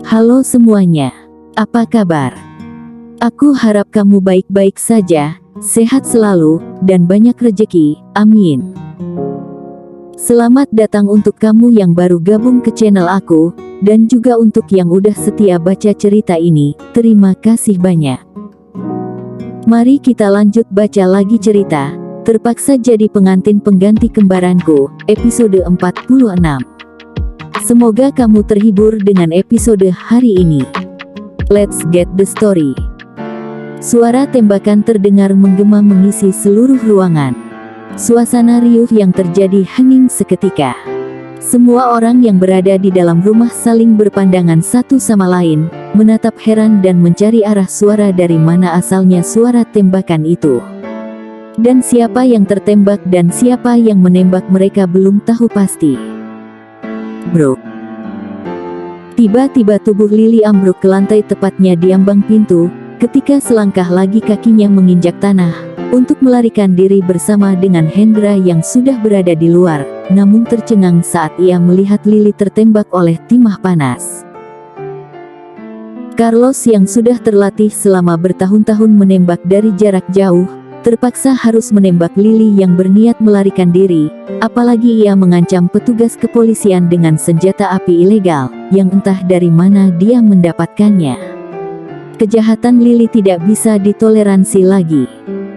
Halo semuanya, apa kabar? Aku harap kamu baik-baik saja, sehat selalu, dan banyak rejeki, amin. Selamat datang untuk kamu yang baru gabung ke channel aku, dan juga untuk yang udah setia baca cerita ini, terima kasih banyak. Mari kita lanjut baca lagi cerita, Terpaksa Jadi Pengantin Pengganti Kembaranku, episode 46. Semoga kamu terhibur dengan episode hari ini. Let's get the story. Suara tembakan terdengar menggema mengisi seluruh ruangan. Suasana riuh yang terjadi hening seketika. Semua orang yang berada di dalam rumah saling berpandangan satu sama lain, menatap heran dan mencari arah suara dari mana asalnya suara tembakan itu. Dan siapa yang tertembak dan siapa yang menembak mereka belum tahu pasti. Bruk. Tiba-tiba tubuh Lily ambruk ke lantai tepatnya di ambang pintu, ketika selangkah lagi kakinya menginjak tanah, untuk melarikan diri bersama dengan Hendra yang sudah berada di luar, namun tercengang saat ia melihat Lily tertembak oleh timah panas. Carlos yang sudah terlatih selama bertahun-tahun menembak dari jarak jauh, terpaksa harus menembak Lily yang berniat melarikan diri, apalagi ia mengancam petugas kepolisian dengan senjata api ilegal, yang entah dari mana dia mendapatkannya. Kejahatan Lily tidak bisa ditoleransi lagi.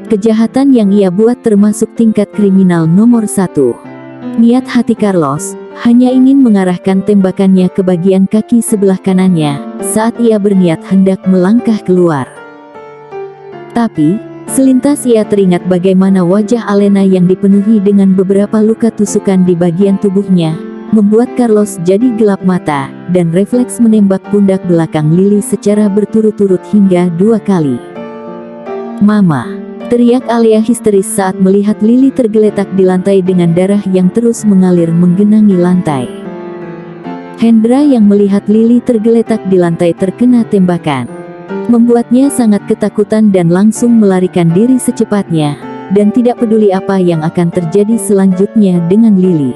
Kejahatan yang ia buat termasuk tingkat kriminal nomor 1. Niat hati Carlos, hanya ingin mengarahkan tembakannya ke bagian kaki sebelah kanannya, saat ia berniat hendak melangkah keluar. Tapi, selintas ia teringat bagaimana wajah Alena yang dipenuhi dengan beberapa luka tusukan di bagian tubuhnya, membuat Carlos jadi gelap mata, dan refleks menembak pundak belakang Lily secara berturut-turut hingga 2 kali. "Mama!" teriak Alea histeris saat melihat Lily tergeletak di lantai dengan darah yang terus mengalir menggenangi lantai. Hendra yang melihat Lily tergeletak di lantai terkena tembakan, membuatnya sangat ketakutan dan langsung melarikan diri secepatnya, dan tidak peduli apa yang akan terjadi selanjutnya dengan Lily.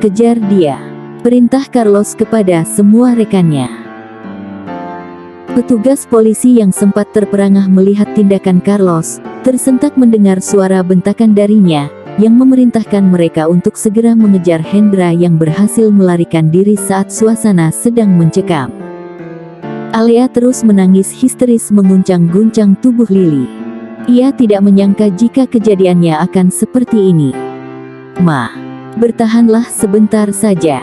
"Kejar dia!" perintah Carlos kepada semua rekannya. Petugas polisi yang sempat terperangah melihat tindakan Carlos, tersentak mendengar suara bentakan darinya, yang memerintahkan mereka untuk segera mengejar Hendra yang berhasil melarikan diri saat suasana sedang mencekam. Alea terus menangis histeris menguncang-guncang tubuh Lily. Ia tidak menyangka jika kejadiannya akan seperti ini. "Ma, bertahanlah sebentar saja.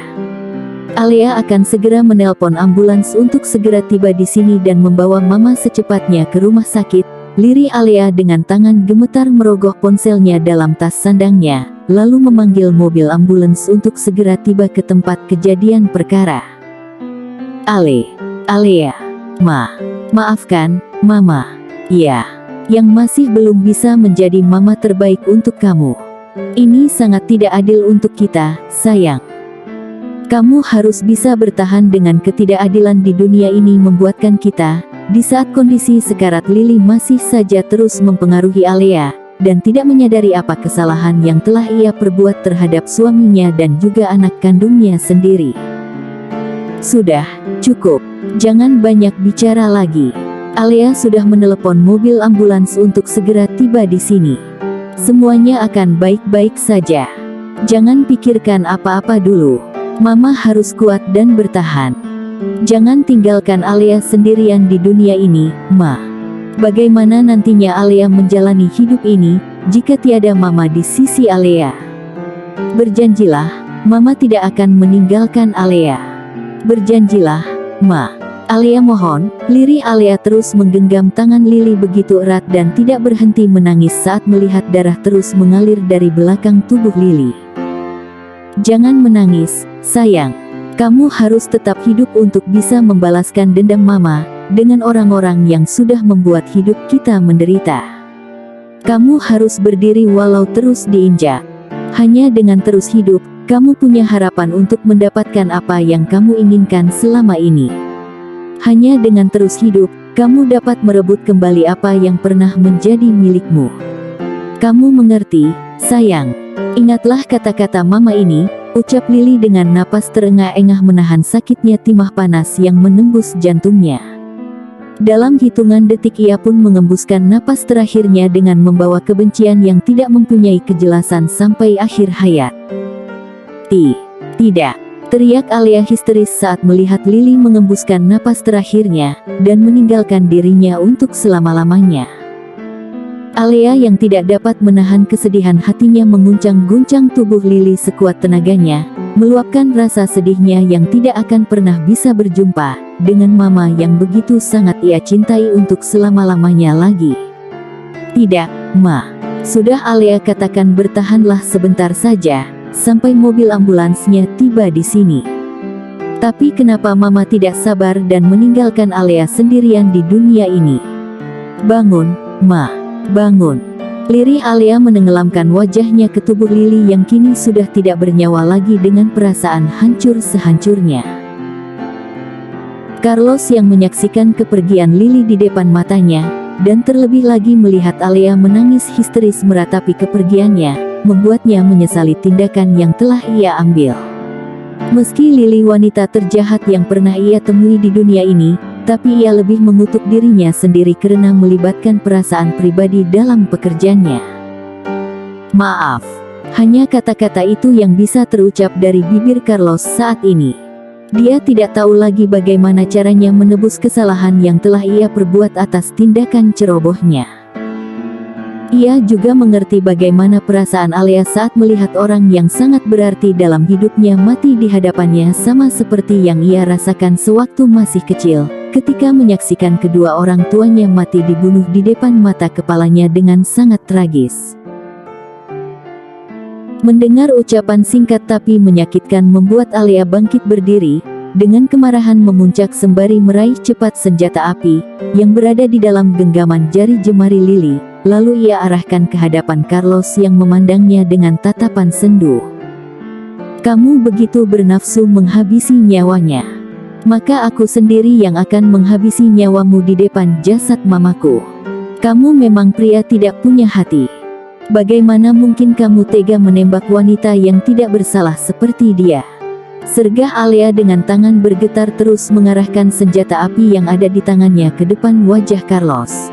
Alea akan segera menelpon ambulans untuk segera tiba di sini dan membawa Mama secepatnya ke rumah sakit," lirih Alea dengan tangan gemetar merogoh ponselnya dalam tas sandangnya, lalu memanggil mobil ambulans untuk segera tiba ke tempat kejadian perkara. "Alea, Ma, maafkan, Mama. Ya, yang masih belum bisa menjadi mama terbaik untuk kamu. Ini sangat tidak adil untuk kita, sayang. Kamu harus bisa bertahan dengan ketidakadilan di dunia ini membuatkan kita." Di saat kondisi sekarat Lily masih saja terus mempengaruhi Alea, dan tidak menyadari apa kesalahan yang telah ia perbuat terhadap suaminya dan juga anak kandungnya sendiri. "Sudah, cukup. Jangan banyak bicara lagi. Alea sudah menelepon mobil ambulans untuk segera tiba di sini. Semuanya akan baik-baik saja. Jangan pikirkan apa-apa dulu. Mama harus kuat dan bertahan. Jangan tinggalkan Alea sendirian di dunia ini, Ma. Bagaimana nantinya Alea menjalani hidup ini, jika tiada Mama di sisi Alea? Berjanjilah, Mama tidak akan meninggalkan Alea. Berjanjilah, Ma. Alea mohon." Lirih Alea terus menggenggam tangan Lily begitu erat dan tidak berhenti menangis saat melihat darah terus mengalir dari belakang tubuh Lily. "Jangan menangis, sayang. Kamu harus tetap hidup untuk bisa membalaskan dendam Mama, dengan orang-orang yang sudah membuat hidup kita menderita. Kamu harus berdiri walau terus diinjak. Hanya dengan terus hidup, kamu punya harapan untuk mendapatkan apa yang kamu inginkan selama ini. Hanya dengan terus hidup, kamu dapat merebut kembali apa yang pernah menjadi milikmu. Kamu mengerti, sayang? Ingatlah kata-kata Mama ini, ucap Lili dengan napas terengah-engah menahan sakitnya timah panas yang menembus jantungnya. Dalam hitungan detik ia pun mengembuskan napas terakhirnya dengan membawa kebencian yang tidak mempunyai kejelasan sampai akhir hayat. Tidak, teriak Alea histeris saat melihat Lili mengembuskan napas terakhirnya dan meninggalkan dirinya untuk selama-lamanya. Alea yang tidak dapat menahan kesedihan hatinya mengguncang-guncang tubuh Lili sekuat tenaganya, meluapkan rasa sedihnya yang tidak akan pernah bisa berjumpa dengan mama yang begitu sangat ia cintai untuk selama-lamanya lagi. Tidak, Ma. Sudah, Alea katakan, bertahanlah sebentar saja, sampai mobil ambulansnya tiba di sini. Tapi kenapa mama tidak sabar dan meninggalkan Alea sendirian di dunia ini? Bangun, Ma. Bangun. Lirih Alea menenggelamkan wajahnya ke tubuh Lili yang kini sudah tidak bernyawa lagi dengan perasaan hancur sehancurnya. Carlos yang menyaksikan kepergian Lili di depan matanya, dan terlebih lagi melihat Alea menangis histeris meratapi kepergiannya, membuatnya menyesali tindakan yang telah ia ambil. Meski Lili wanita terjahat yang pernah ia temui di dunia ini, tapi ia lebih mengutuk dirinya sendiri karena melibatkan perasaan pribadi dalam pekerjaannya. Maaf, hanya kata-kata itu yang bisa terucap dari bibir Carlos saat ini. Dia tidak tahu lagi bagaimana caranya menebus kesalahan yang telah ia perbuat atas tindakan cerobohnya. Ia juga mengerti bagaimana perasaan Alea saat melihat orang yang sangat berarti dalam hidupnya mati di hadapannya, sama seperti yang ia rasakan sewaktu masih kecil, ketika menyaksikan kedua orang tuanya mati dibunuh di depan mata kepalanya dengan sangat tragis. Mendengar ucapan singkat tapi menyakitkan membuat Alea bangkit berdiri, dengan kemarahan memuncak sembari meraih cepat senjata api, yang berada di dalam genggaman jari jemari Lili. Lalu ia arahkan ke hadapan Carlos yang memandangnya dengan tatapan sendu. Kamu begitu bernafsu menghabisi nyawanya. Maka aku sendiri yang akan menghabisi nyawamu di depan jasad mamaku. Kamu memang pria tidak punya hati. Bagaimana mungkin kamu tega menembak wanita yang tidak bersalah seperti dia? Sergah Alea dengan tangan bergetar terus mengarahkan senjata api yang ada di tangannya ke depan wajah Carlos.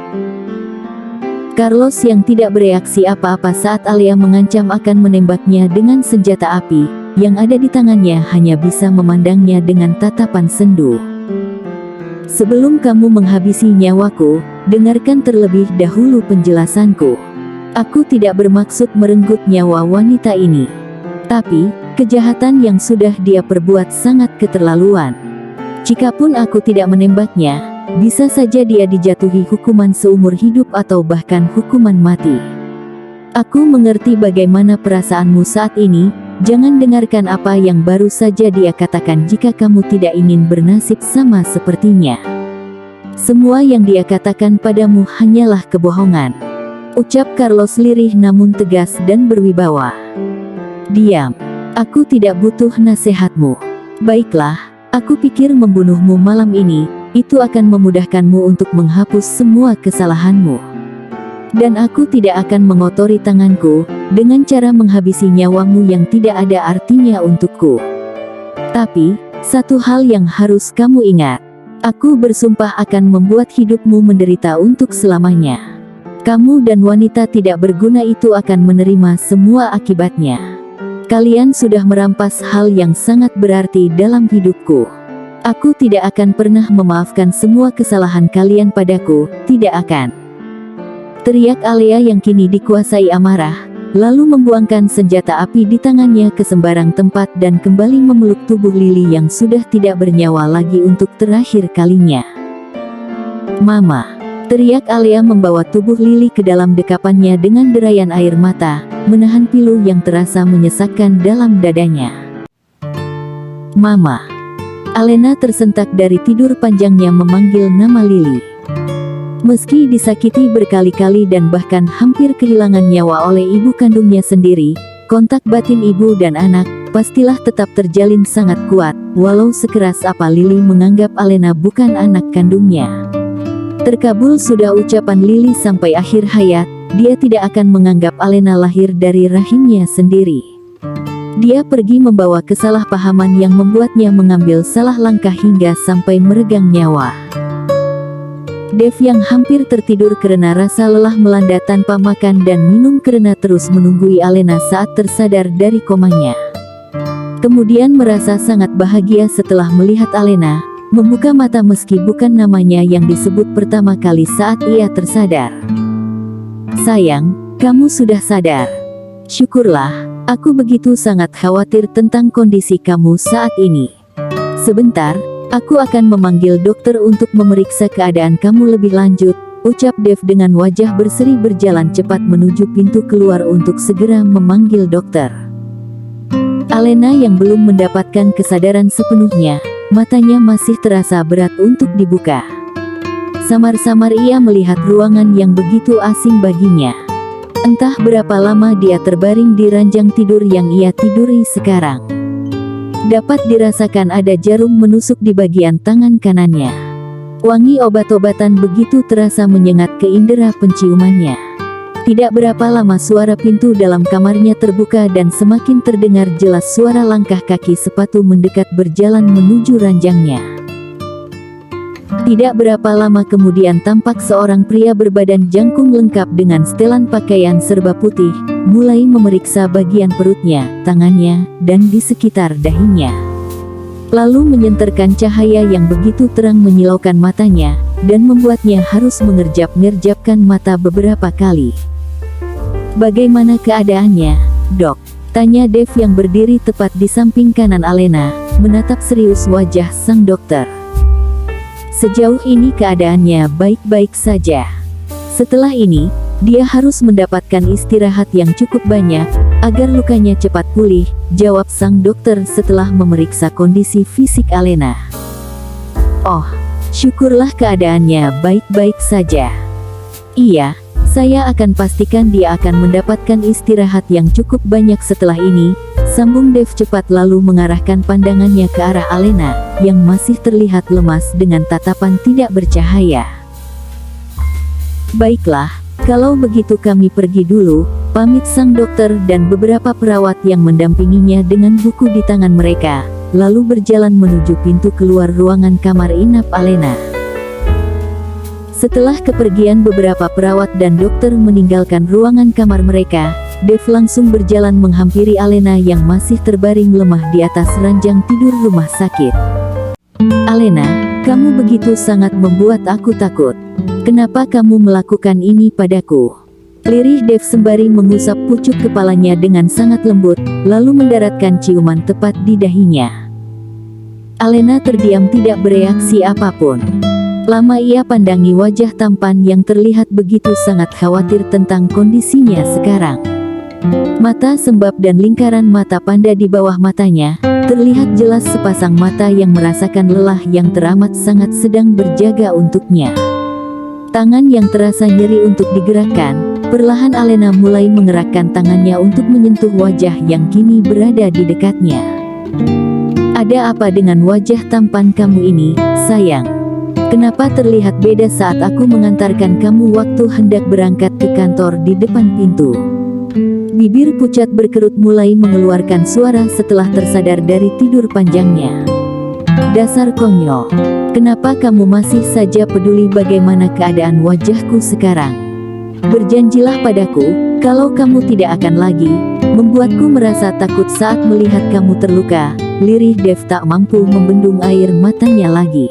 Carlos yang tidak bereaksi apa-apa saat Alea mengancam akan menembaknya dengan senjata api yang ada di tangannya, hanya bisa memandangnya dengan tatapan sendu. Sebelum kamu menghabisi nyawaku, dengarkan terlebih dahulu penjelasanku. Aku tidak bermaksud merenggut nyawa wanita ini. Tapi, kejahatan yang sudah dia perbuat sangat keterlaluan. Jikapun aku tidak menembaknya, bisa saja dia dijatuhi hukuman seumur hidup atau bahkan hukuman mati. Aku mengerti bagaimana perasaanmu saat ini, jangan dengarkan apa yang baru saja dia katakan jika kamu tidak ingin bernasib sama sepertinya. Semua yang dia katakan padamu hanyalah kebohongan. Ucap Carlos lirih namun tegas dan berwibawa. Diam, aku tidak butuh nasihatmu. Baiklah, aku pikir membunuhmu malam ini, itu akan memudahkanmu untuk menghapus semua kesalahanmu. Dan aku tidak akan mengotori tanganku dengan cara menghabisi nyawamu yang tidak ada artinya untukku. Tapi, satu hal yang harus kamu ingat. Aku bersumpah akan membuat hidupmu menderita untuk selamanya. Kamu dan wanita tidak berguna itu akan menerima semua akibatnya. Kalian sudah merampas hal yang sangat berarti dalam hidupku. Aku tidak akan pernah memaafkan semua kesalahan kalian padaku, tidak akan. Teriak Alea yang kini dikuasai amarah, lalu membuangkan senjata api di tangannya ke sembarang tempat dan kembali memeluk tubuh Lili yang sudah tidak bernyawa lagi untuk terakhir kalinya. Mama, teriak Alea membawa tubuh Lili ke dalam dekapannya dengan derayan air mata, menahan pilu yang terasa menyesakkan dalam dadanya. Mama. Alena tersentak dari tidur panjangnya memanggil nama Lili. Meski disakiti berkali-kali dan bahkan hampir kehilangan nyawa oleh ibu kandungnya sendiri, kontak batin ibu dan anak pastilah tetap terjalin sangat kuat, walau sekeras apa Lili menganggap Alena bukan anak kandungnya. Terkabul sudah ucapan Lili sampai akhir hayat, dia tidak akan menganggap Alena lahir dari rahimnya sendiri. Dia pergi membawa kesalahpahaman yang membuatnya mengambil salah langkah hingga sampai meregang nyawa. Dev yang hampir tertidur karena rasa lelah melanda tanpa makan dan minum karena terus menunggui Alena saat tersadar dari komanya. Kemudian merasa sangat bahagia setelah melihat Alena membuka mata meski bukan namanya yang disebut pertama kali saat ia tersadar. "Sayang, kamu sudah sadar. Syukurlah, aku begitu sangat khawatir tentang kondisi kamu saat ini. Sebentar, aku akan memanggil dokter untuk memeriksa keadaan kamu lebih lanjut," ucap Dev dengan wajah berseri berjalan cepat menuju pintu keluar untuk segera memanggil dokter. Alena yang belum mendapatkan kesadaran sepenuhnya, matanya masih terasa berat untuk dibuka. Samar-samar ia melihat ruangan yang begitu asing baginya. Entah berapa lama dia terbaring di ranjang tidur yang ia tiduri sekarang. Dapat dirasakan ada jarum menusuk di bagian tangan kanannya. Wangi obat-obatan begitu terasa menyengat ke indera penciumannya. Tidak berapa lama suara pintu dalam kamarnya terbuka dan semakin terdengar jelas suara langkah kaki sepatu mendekat berjalan menuju ranjangnya. Tidak berapa lama kemudian tampak seorang pria berbadan jangkung lengkap dengan setelan pakaian serba putih, mulai memeriksa bagian perutnya, tangannya, dan di sekitar dahinya. Lalu menyenterkan cahaya yang begitu terang menyilaukan matanya, dan membuatnya harus mengerjap-ngerjapkan mata beberapa kali. "Bagaimana keadaannya, Dok?" tanya Dev yang berdiri tepat di samping kanan Alena, menatap serius wajah sang dokter. "Sejauh ini keadaannya baik-baik saja. Setelah ini, dia harus mendapatkan istirahat yang cukup banyak, agar lukanya cepat pulih," jawab sang dokter setelah memeriksa kondisi fisik Alena. "Oh, syukurlah keadaannya baik-baik saja. Iya, saya akan pastikan dia akan mendapatkan istirahat yang cukup banyak setelah ini," sambung Dev cepat lalu mengarahkan pandangannya ke arah Alena, yang masih terlihat lemas dengan tatapan tidak bercahaya. "Baiklah, kalau begitu kami pergi dulu," pamit sang dokter dan beberapa perawat yang mendampinginya dengan buku di tangan mereka, lalu berjalan menuju pintu keluar ruangan kamar inap Alena. Setelah kepergian beberapa perawat dan dokter meninggalkan ruangan kamar mereka, Dev langsung berjalan menghampiri Alena yang masih terbaring lemah di atas ranjang tidur rumah sakit. "Alena, kamu begitu sangat membuat aku takut. Kenapa kamu melakukan ini padaku?" lirih Dev sembari mengusap pucuk kepalanya dengan sangat lembut, lalu mendaratkan ciuman tepat di dahinya. Alena terdiam tidak bereaksi apapun. Lama ia pandangi wajah tampan yang terlihat begitu sangat khawatir tentang kondisinya sekarang. Mata sembab dan lingkaran mata panda di bawah matanya, terlihat jelas sepasang mata yang merasakan lelah yang teramat sangat sedang berjaga untuknya. Tangan yang terasa nyeri untuk digerakkan, perlahan Alena mulai mengerakkan tangannya untuk menyentuh wajah yang kini berada di dekatnya. "Ada apa dengan wajah tampan kamu ini, sayang? Kenapa terlihat beda saat aku mengantarkan kamu waktu hendak berangkat ke kantor di depan pintu?" Bibir pucat berkerut mulai mengeluarkan suara setelah tersadar dari tidur panjangnya. "Dasar konyol. Kenapa kamu masih saja peduli bagaimana keadaan wajahku sekarang? Berjanjilah padaku, kalau kamu tidak akan lagi membuatku merasa takut saat melihat kamu terluka," lirih Dev tak mampu membendung air matanya lagi.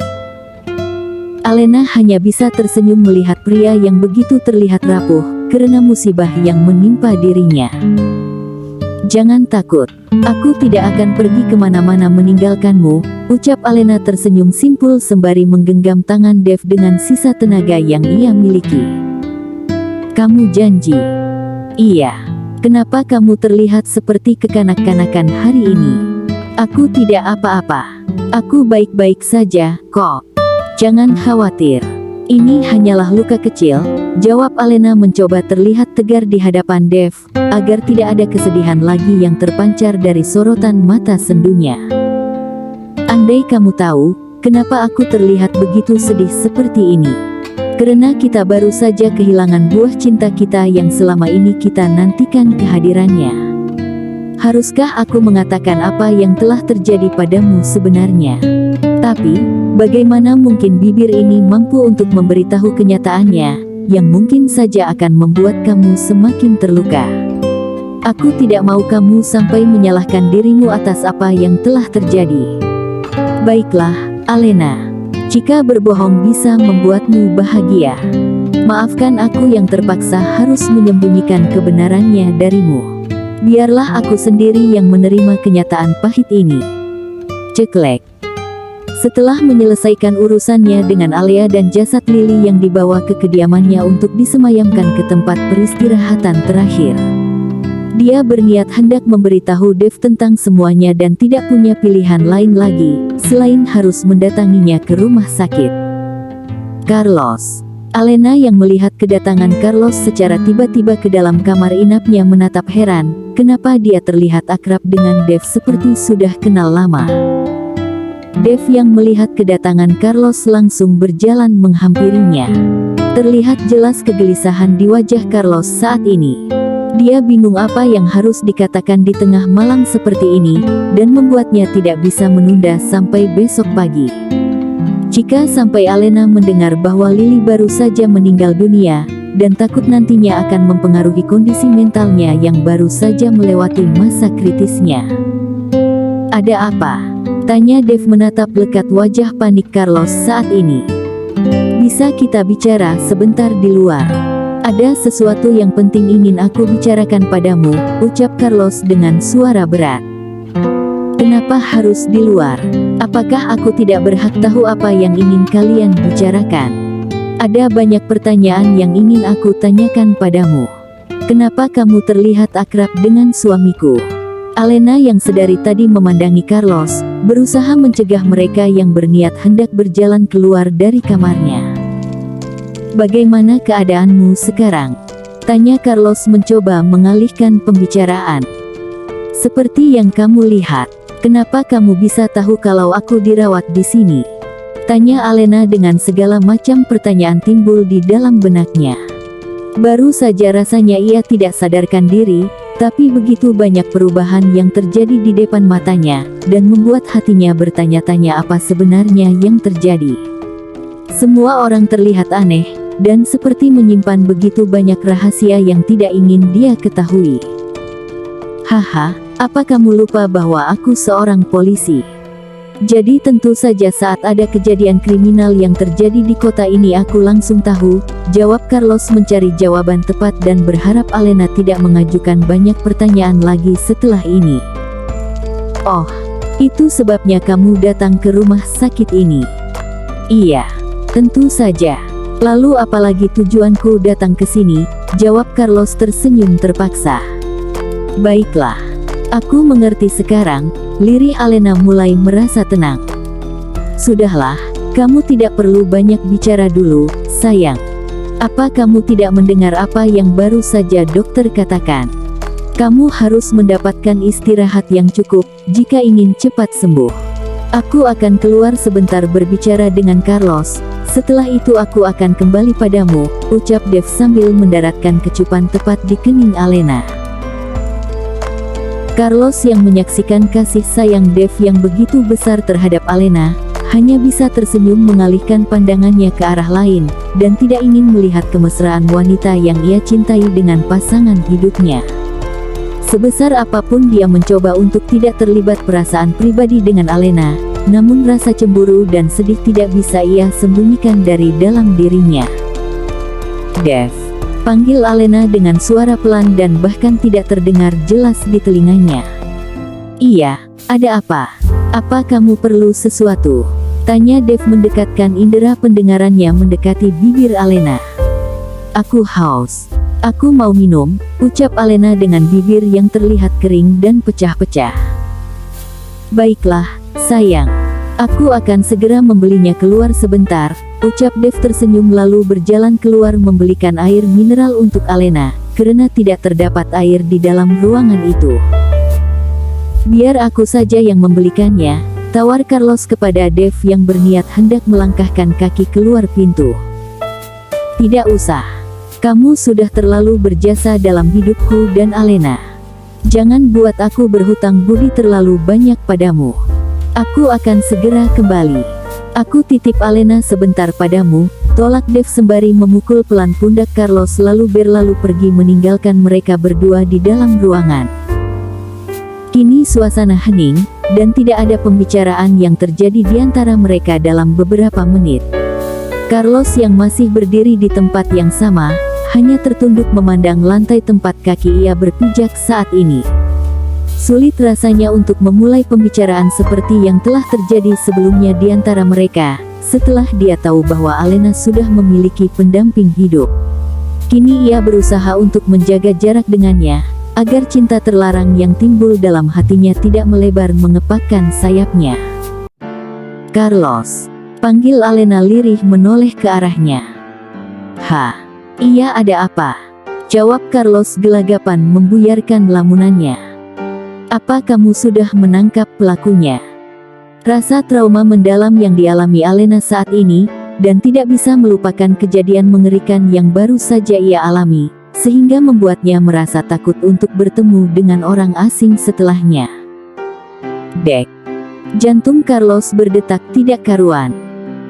Alena hanya bisa tersenyum melihat pria yang begitu terlihat rapuh karena musibah yang menimpa dirinya. "Jangan takut, aku tidak akan pergi kemana-mana meninggalkanmu," ucap Alena tersenyum simpul sembari menggenggam tangan Dev dengan sisa tenaga yang ia miliki. "Kamu janji?" "Iya. Kenapa kamu terlihat seperti kekanak-kanakan hari ini?" "Aku tidak apa-apa. Aku baik-baik saja, kok. Jangan khawatir. Ini hanyalah luka kecil," jawab Alena mencoba terlihat tegar di hadapan Dev, agar tidak ada kesedihan lagi yang terpancar dari sorotan mata sendunya. "Andai kamu tahu, kenapa aku terlihat begitu sedih seperti ini. Karena kita baru saja kehilangan buah cinta kita yang selama ini kita nantikan kehadirannya. Haruskah aku mengatakan apa yang telah terjadi padamu sebenarnya? Tapi, bagaimana mungkin bibir ini mampu untuk memberitahu kenyataannya, yang mungkin saja akan membuat kamu semakin terluka. Aku tidak mau kamu sampai menyalahkan dirimu atas apa yang telah terjadi. Baiklah, Alena. Jika berbohong bisa membuatmu bahagia, maafkan aku yang terpaksa harus menyembunyikan kebenarannya darimu. Biarlah aku sendiri yang menerima kenyataan pahit ini. Ceklek. Setelah menyelesaikan urusannya dengan Alea dan jasad Lily yang dibawa ke kediamannya untuk disemayamkan ke tempat peristirahatan terakhir, dia berniat hendak memberitahu Dev tentang semuanya dan tidak punya pilihan lain lagi, selain harus mendatanginya ke rumah sakit. Carlos. Alena yang melihat kedatangan Carlos secara tiba-tiba ke dalam kamar inapnya menatap heran, kenapa dia terlihat akrab dengan Dev seperti sudah kenal lama. Dev yang melihat kedatangan Carlos langsung berjalan menghampirinya. Terlihat jelas kegelisahan di wajah Carlos saat ini. Dia bingung apa yang harus dikatakan di tengah malam seperti ini, dan membuatnya tidak bisa menunda sampai besok pagi. Jika sampai Alena mendengar bahwa Lily baru saja meninggal dunia, dan takut nantinya akan mempengaruhi kondisi mentalnya yang baru saja melewati masa kritisnya. Ada apa? Tanya Dev menatap lekat wajah panik Carlos saat ini. Bisa kita bicara sebentar di luar? Ada sesuatu yang penting ingin aku bicarakan padamu, ucap Carlos dengan suara berat. Kenapa harus di luar? Apakah aku tidak berhak tahu apa yang ingin kalian bicarakan? Ada banyak pertanyaan yang ingin aku tanyakan padamu. Kenapa kamu terlihat akrab dengan suamiku? Alena yang sedari tadi memandangi Carlos, berusaha mencegah mereka yang berniat hendak berjalan keluar dari kamarnya. Bagaimana keadaanmu sekarang? Tanya Carlos mencoba mengalihkan pembicaraan. Seperti yang kamu lihat. Kenapa kamu bisa tahu kalau aku dirawat di sini? Tanya Alena dengan segala macam pertanyaan timbul di dalam benaknya. Baru saja rasanya ia tidak sadarkan diri, tapi begitu banyak perubahan yang terjadi di depan matanya, dan membuat hatinya bertanya-tanya apa sebenarnya yang terjadi. Semua orang terlihat aneh, dan seperti menyimpan begitu banyak rahasia yang tidak ingin dia ketahui. Haha, apa kamu lupa bahwa aku seorang polisi? Jadi tentu saja saat ada kejadian kriminal yang terjadi di kota ini aku langsung tahu, jawab Carlos mencari jawaban tepat dan berharap Alena tidak mengajukan banyak pertanyaan lagi setelah ini. Oh, itu sebabnya kamu datang ke rumah sakit ini? Iya, tentu saja. Lalu apalagi tujuanku datang ke sini? Jawab Carlos tersenyum terpaksa. Baiklah, aku mengerti sekarang. Lirih Alena mulai merasa tenang. Sudahlah, kamu tidak perlu banyak bicara dulu, sayang. Apa kamu tidak mendengar apa yang baru saja dokter katakan? Kamu harus mendapatkan istirahat yang cukup, jika ingin cepat sembuh. Aku akan keluar sebentar berbicara dengan Carlos, setelah itu aku akan kembali padamu, ucap Dev sambil mendaratkan kecupan tepat di kening Alena. Carlos yang menyaksikan kasih sayang Dev yang begitu besar terhadap Alena, hanya bisa tersenyum mengalihkan pandangannya ke arah lain, dan tidak ingin melihat kemesraan wanita yang ia cintai dengan pasangan hidupnya. Sebesar apapun dia mencoba untuk tidak terlibat perasaan pribadi dengan Alena, namun rasa cemburu dan sedih tidak bisa ia sembunyikan dari dalam dirinya. Dev, panggil Alena dengan suara pelan dan bahkan tidak terdengar jelas di telinganya. Iya, ada apa? Apa kamu perlu sesuatu? Tanya Dev mendekatkan indera pendengarannya mendekati bibir Alena. Aku haus. Aku mau minum, ucap Alena dengan bibir yang terlihat kering dan pecah-pecah. Baiklah, sayang. Aku akan segera membelinya keluar sebentar, ucap Dev tersenyum lalu berjalan keluar membelikan air mineral untuk Alena, karena tidak terdapat air di dalam ruangan itu. Biar aku saja yang membelikannya, tawar Carlos kepada Dev yang berniat hendak melangkahkan kaki keluar pintu. Tidak usah. Kamu sudah terlalu berjasa dalam hidupku dan Alena. Jangan buat aku berhutang budi terlalu banyak padamu. Aku akan segera kembali. Aku titip Alena sebentar padamu, tolak Dev sembari memukul pelan pundak Carlos lalu berlalu pergi meninggalkan mereka berdua di dalam ruangan. Kini suasana hening, dan tidak ada pembicaraan yang terjadi di antara mereka dalam beberapa menit. Carlos yang masih berdiri di tempat yang sama, hanya tertunduk memandang lantai tempat kaki ia berpijak saat ini. Sulit rasanya untuk memulai pembicaraan seperti yang telah terjadi sebelumnya di antara mereka, setelah dia tahu bahwa Alena sudah memiliki pendamping hidup. Kini ia berusaha untuk menjaga jarak dengannya, agar cinta terlarang yang timbul dalam hatinya tidak melebar mengepakkan sayapnya. Carlos, panggil Alena lirih menoleh ke arahnya. Iya ada apa? Jawab Carlos gelagapan membuyarkan lamunannya. Apa kamu sudah menangkap pelakunya? Rasa trauma mendalam yang dialami Alena saat ini, dan tidak bisa melupakan kejadian mengerikan yang baru saja ia alami, sehingga membuatnya merasa takut untuk bertemu dengan orang asing setelahnya. Dek. Jantung Carlos berdetak tidak karuan.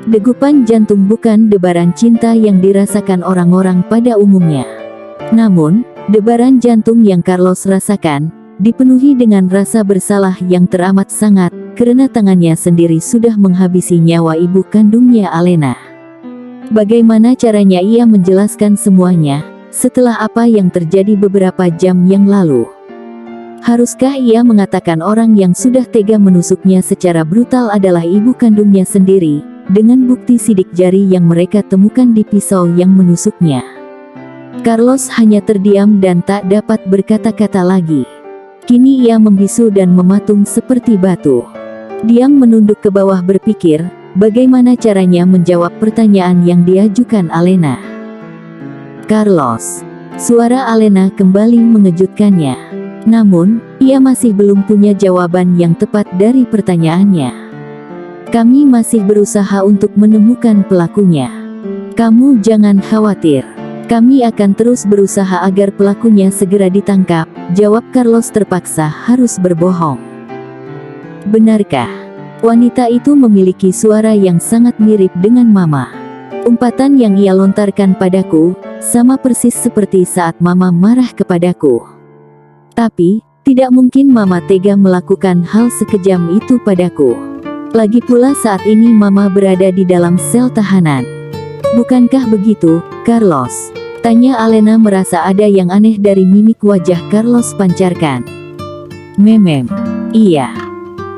Degupan jantung bukan debaran cinta yang dirasakan orang-orang pada umumnya. Namun, debaran jantung yang Carlos rasakan, dipenuhi dengan rasa bersalah yang teramat sangat, karena tangannya sendiri sudah menghabisi nyawa ibu kandungnya Alena. Bagaimana caranya ia menjelaskan semuanya, setelah apa yang terjadi beberapa jam yang lalu? Haruskah ia mengatakan orang yang sudah tega menusuknya secara brutal adalah ibu kandungnya sendiri, dengan bukti sidik jari yang mereka temukan di pisau yang menusuknya? Carlos hanya terdiam dan tak dapat berkata-kata lagi. Kini ia membisu dan mematung seperti batu. Diam menunduk ke bawah berpikir, bagaimana caranya menjawab pertanyaan yang diajukan Alena. Carlos. Suara Alena kembali mengejutkannya. Namun, ia masih belum punya jawaban yang tepat dari pertanyaannya. Kami masih berusaha untuk menemukan pelakunya. Kamu jangan khawatir. Kami akan terus berusaha agar pelakunya segera ditangkap, jawab Carlos terpaksa harus berbohong. Benarkah? Wanita itu memiliki suara yang sangat mirip dengan Mama. Umpatan yang ia lontarkan padaku, sama persis seperti saat Mama marah kepadaku. Tapi, tidak mungkin Mama tega melakukan hal sekejam itu padaku. Lagi pula saat ini Mama berada di dalam sel tahanan. Bukankah begitu, Carlos? Tanya Alena merasa ada yang aneh dari mimik wajah Carlos pancarkan. Memem. Iya.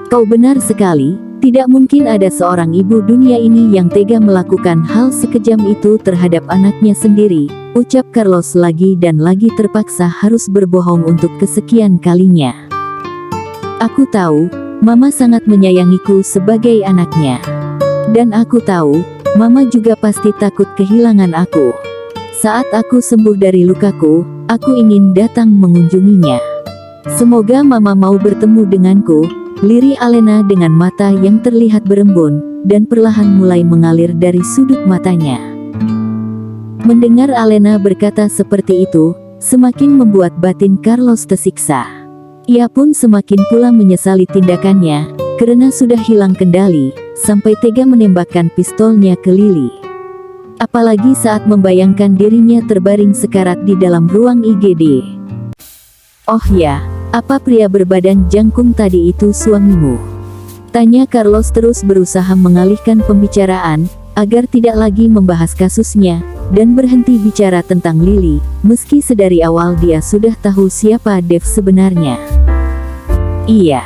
Kau benar sekali, tidak mungkin ada seorang ibu dunia ini yang tega melakukan hal sekejam itu terhadap anaknya sendiri, ucap Carlos lagi dan lagi terpaksa harus berbohong untuk kesekian kalinya. Aku tahu, Mama sangat menyayangiku sebagai anaknya. Dan aku tahu, Mama juga pasti takut kehilangan aku. Saat aku sembuh dari lukaku, aku ingin datang mengunjunginya. Semoga Mama mau bertemu denganku, lirih Alena dengan mata yang terlihat berembun, dan perlahan mulai mengalir dari sudut matanya. Mendengar Alena berkata seperti itu, semakin membuat batin Carlos tersiksa. Ia pun semakin pula menyesali tindakannya, karena sudah hilang kendali, sampai tega menembakkan pistolnya ke Lily. Apalagi saat membayangkan dirinya terbaring sekarat di dalam ruang IGD. Oh ya, apa pria berbadan jangkung tadi itu suamimu? Tanya Carlos terus berusaha mengalihkan pembicaraan, agar tidak lagi membahas kasusnya, dan berhenti bicara tentang Lily, meski sedari awal dia sudah tahu siapa Dev sebenarnya. Iya,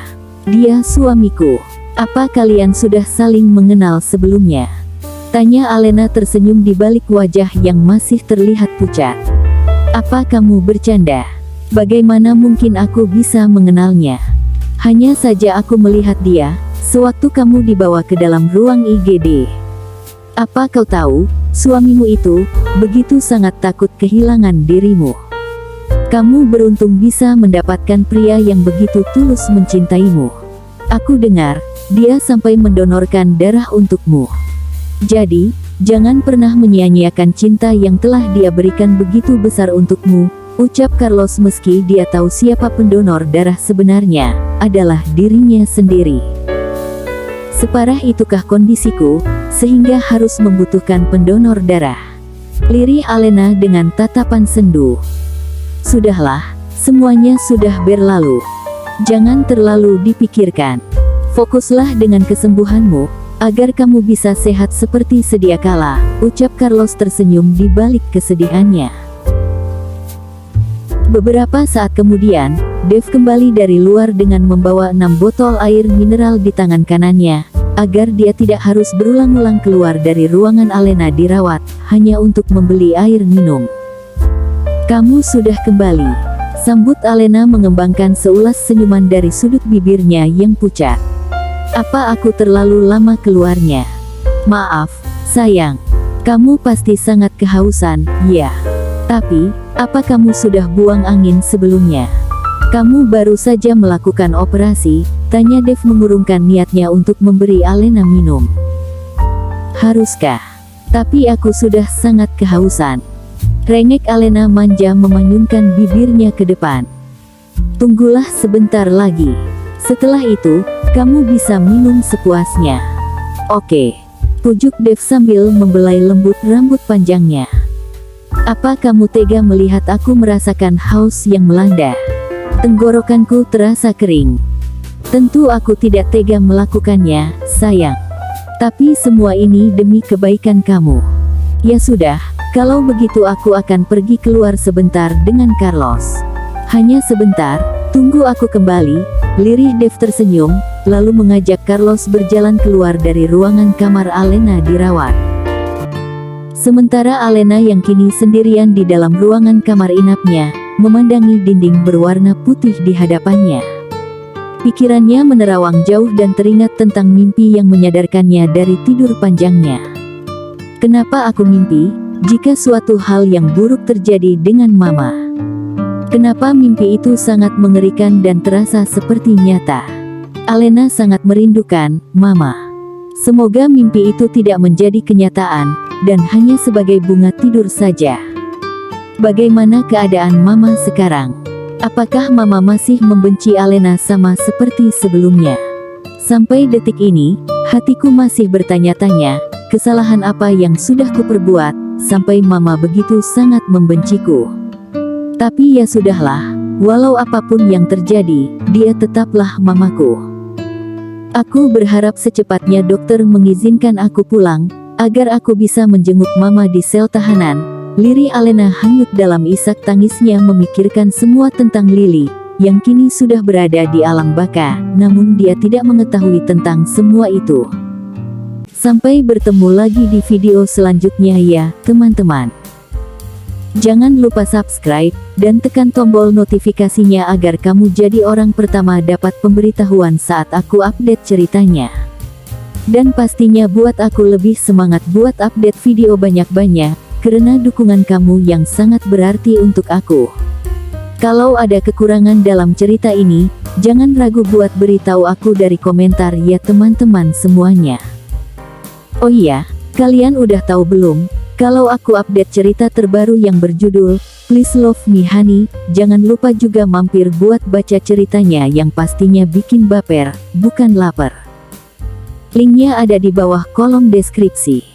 dia suamiku. Apa kalian sudah saling mengenal sebelumnya? Tanya Alena tersenyum di balik wajah yang masih terlihat pucat. Apa kamu bercanda? Bagaimana mungkin aku bisa mengenalnya? Hanya saja aku melihat dia, sewaktu kamu dibawa ke dalam ruang IGD. Apa kau tahu, suamimu itu, begitu sangat takut kehilangan dirimu. Kamu beruntung bisa mendapatkan pria yang begitu tulus mencintaimu. Aku dengar, dia sampai mendonorkan darah untukmu. Jadi, jangan pernah menyia-nyiakan cinta yang telah dia berikan begitu besar untukmu, ucap Carlos meski dia tahu siapa pendonor darah sebenarnya, adalah dirinya sendiri. Separah itukah kondisiku, sehingga harus membutuhkan pendonor darah? Lirih Alena dengan tatapan sendu. Sudahlah, semuanya sudah berlalu. Jangan terlalu dipikirkan. Fokuslah dengan kesembuhanmu, agar kamu bisa sehat seperti sedia kala, ucap Carlos tersenyum di balik kesedihannya. Beberapa saat kemudian, Dave kembali dari luar dengan membawa 6 botol air mineral di tangan kanannya, agar dia tidak harus berulang-ulang keluar dari ruangan Alena dirawat, hanya untuk membeli air minum. Kamu sudah kembali, sambut Alena mengembangkan seulas senyuman dari sudut bibirnya yang pucat. Apa aku terlalu lama keluarnya? Maaf, sayang. Kamu pasti sangat kehausan, ya. Tapi, apa kamu sudah buang angin sebelumnya? Kamu baru saja melakukan operasi, tanya Dave mengurungkan niatnya untuk memberi Alena minum. Haruskah? Tapi aku sudah sangat kehausan. Rengek Alena manja memanyunkan bibirnya ke depan. Tunggulah sebentar lagi. Setelah itu, kamu bisa minum sepuasnya. Oke. Pujuk Dave sambil membelai lembut rambut panjangnya. Apa kamu tega melihat aku merasakan haus yang melanda? Tenggorokanku terasa kering. Tentu aku tidak tega melakukannya, sayang. Tapi semua ini demi kebaikan kamu. Ya sudah, kalau begitu aku akan pergi keluar sebentar dengan Carlos. Hanya sebentar, tunggu aku kembali, lirih Dave tersenyum, lalu mengajak Carlos berjalan keluar dari ruangan kamar Alena dirawat. Sementara Alena yang kini sendirian di dalam ruangan kamar inapnya, memandangi dinding berwarna putih di hadapannya. Pikirannya menerawang jauh dan teringat tentang mimpi yang menyadarkannya dari tidur panjangnya. Kenapa aku mimpi, jika suatu hal yang buruk terjadi dengan Mama? Kenapa mimpi itu sangat mengerikan dan terasa seperti nyata? Alena sangat merindukan Mama. Semoga mimpi itu tidak menjadi kenyataan, dan hanya sebagai bunga tidur saja. Bagaimana keadaan Mama sekarang? Apakah Mama masih membenci Alena sama seperti sebelumnya? Sampai detik ini, hatiku masih bertanya-tanya, kesalahan apa yang sudah kuperbuat, sampai Mama begitu sangat membenciku. Tapi ya sudahlah, walau apapun yang terjadi, dia tetaplah Mamaku. Aku berharap secepatnya dokter mengizinkan aku pulang, agar aku bisa menjenguk Mama di sel tahanan. Lirih Alena hanyut dalam isak tangisnya memikirkan semua tentang Lily, yang kini sudah berada di alam baka, namun dia tidak mengetahui tentang semua itu. Sampai bertemu lagi di video selanjutnya ya, teman-teman. Jangan lupa subscribe, dan tekan tombol notifikasinya agar kamu jadi orang pertama dapat pemberitahuan saat aku update ceritanya. Dan pastinya buat aku lebih semangat buat update video banyak-banyak, karena dukungan kamu yang sangat berarti untuk aku. Kalau ada kekurangan dalam cerita ini, jangan ragu buat beritahu aku dari komentar ya teman-teman semuanya. Oh iya, kalian udah tahu belum? Kalau aku update cerita terbaru yang berjudul Please Love Me Honey, jangan lupa juga mampir buat baca ceritanya yang pastinya bikin baper, bukan lapar. Linknya ada di bawah kolom deskripsi.